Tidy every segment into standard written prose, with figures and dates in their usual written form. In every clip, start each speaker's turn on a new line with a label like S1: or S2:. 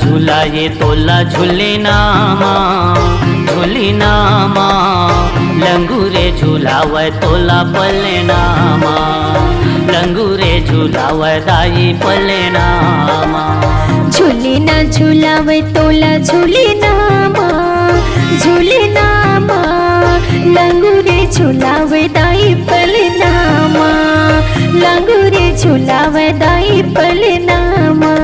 S1: झुलाये तोला झुलीनामा झुलीनामा लंगूरे झुलावे तोला पलेनामा लंगूरे झुलावे दाई पलेनामा
S2: झुलीना झुलावे तोला झुलीनामा झुलीनामा लंगूरे झुलावे दाई पलेनामा लंगूरे झुलावे दाई पलेनामा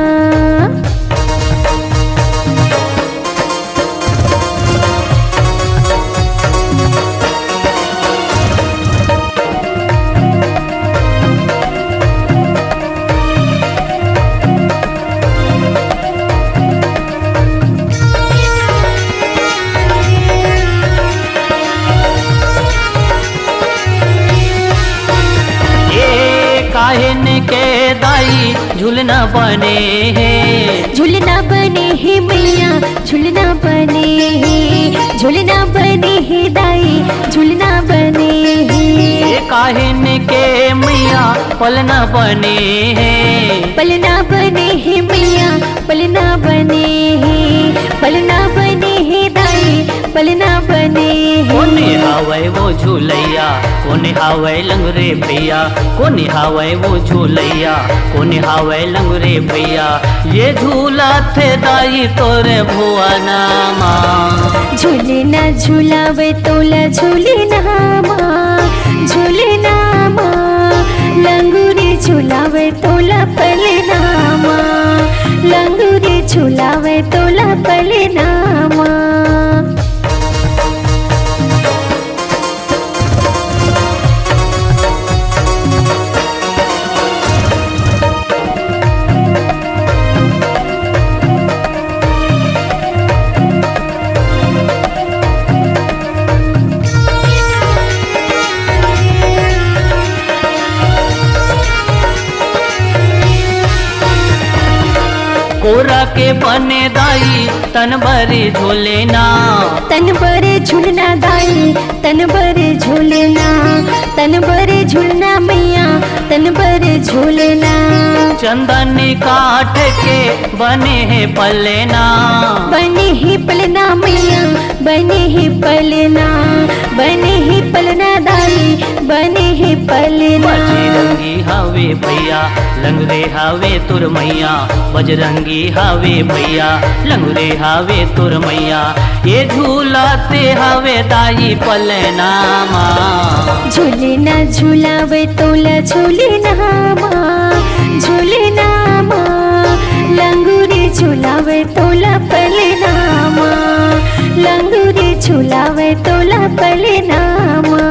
S1: काहिन के दाई झूलना बने हैं
S2: झूलना बने है मैया झूलना बने है झूलना बने है दाई झूलना बने है
S1: काहिन के मैया पलना बने हैं
S2: पलना बने है मैया पलना बने है पलना बने है दाई पलना बने
S1: कोने हावे वो झूलैया कोने हावे लंगरे भैया कोने हावे वो झूलैया कोने हावे लंगरे भैया ये झूला थे दाई तोरे भुवनामा
S2: झूलना झूलावे तोला झूलीनामा झूलीनामा लंगूरे झूलावे तोला पलेनामा लंगूरे झूलावे तोला पलेनामा
S1: कोरा के बने दाई तन बरे झूलेना
S2: तन बरे झूलना दाई तन बरे झूलना तन बरे झूलना मैया तन बरे झूलना
S1: चंदन काठ के बने हैं पलेना
S2: बने ही पलना मैया बने ही पलना बने ही पलना दाई बने ही पलना
S1: बजरंगी हावे भैया लंगरे हावे तुर मैया बजरंगी हावे भैया लंगरे हावे तुर मैया ये झूलाते हावे दाई पलेनामा
S2: झूलना झूलावे तोला झूलीनामा झूलीनामा लंगूरे झूलावे तोला पलेनामा लंगूरे झूलावे तोला पलेनामा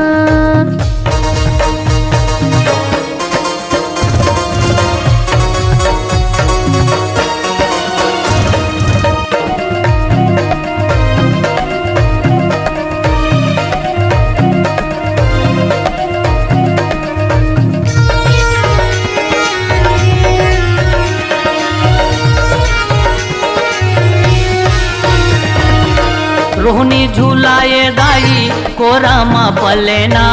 S1: रोहनी झूलाए दाई कोरामा पलेना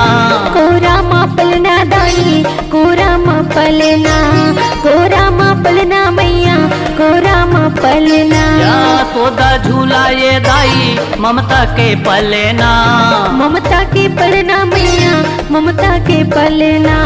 S2: कोरामा पलना दाई कोरामा पलना कोरामा पलना मैया कोरामा पलना
S1: या सोदा झूलाए दाई ममता के पलेना
S2: ममता के पलना मैया ममता के पलना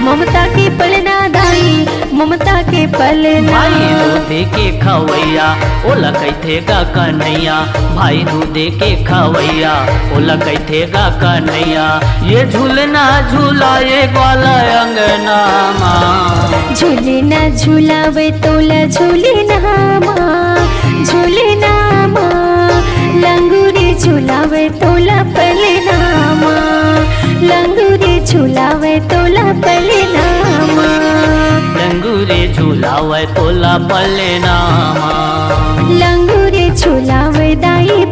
S2: ममता के पलना दाई ममता के पलना
S1: भाई दूध के खवैया ओला कैथे गा कन्हैया भाई दूध के खवैया ओला कैथे गा कन्हैया ये झूलना झूलाए ग्वाला अंगनामा
S2: झूलना झूलावे तोला झूलीनामा झूलीनामा लंगूरे झूलावे तोला पलेनामा लंगूरे झूलावे तोला पलेनामा
S1: लंगूरे झूलावे तोला पलेनामा
S2: लंगूरे झूलावे दाई